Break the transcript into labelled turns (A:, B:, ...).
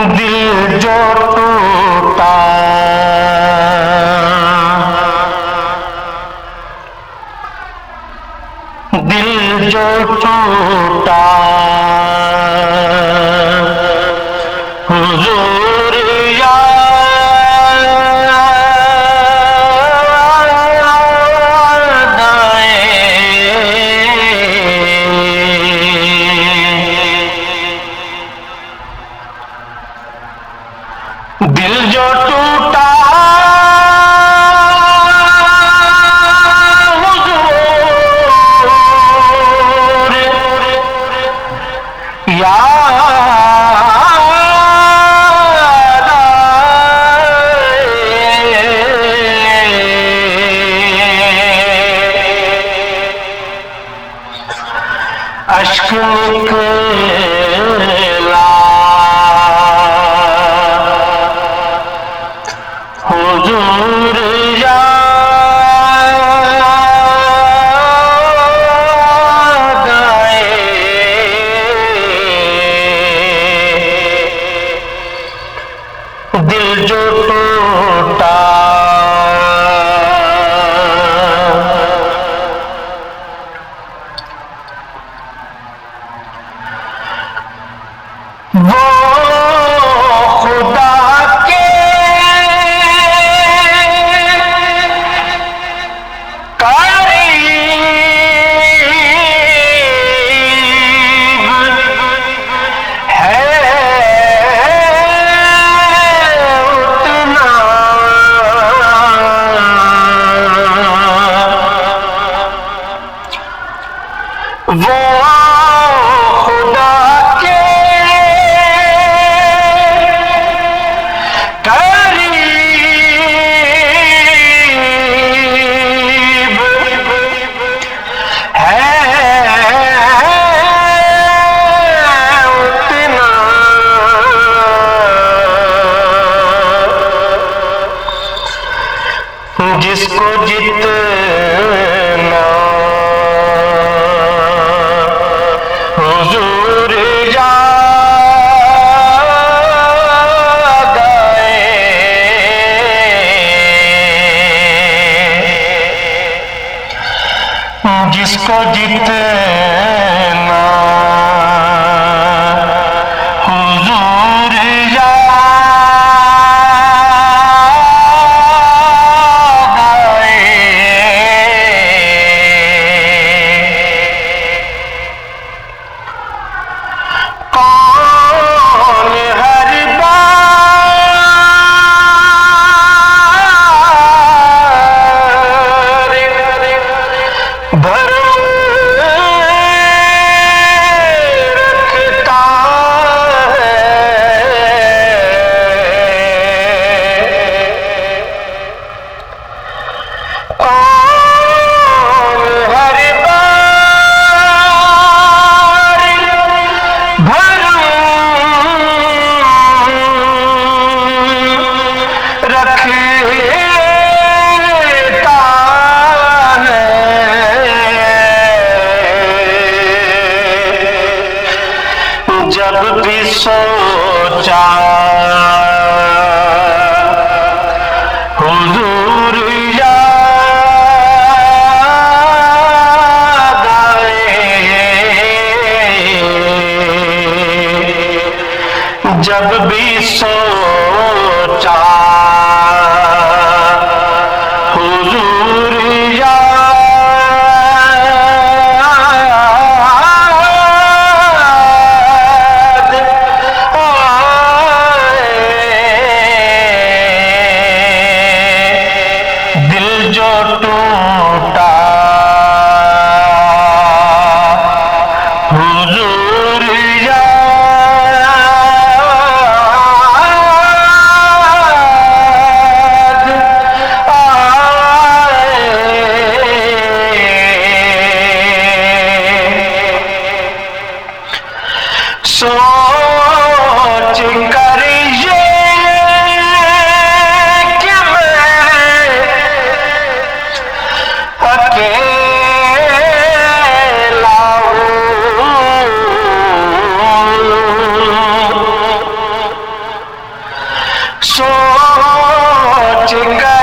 A: दिल जो टूटा दिल जो टूटा हुजूर याद आए। दिल जो टूटा हुजूर याद आए। अश्क निकला हुजूर याद आए। दिल जो टूटा वो खुदा के वो खुदा के करीब है उतना जिसको जितना हुजूर याद आए। जिसको जितना हुजूर याद आए। कौन हर बार भरम रखता है। कौन हर बार भरम रखता है। जब भी सोचा हुजूर याद आए। जब भी सोचा हुजूर याद आए। दिल जो टूटा हुजूर याद चिका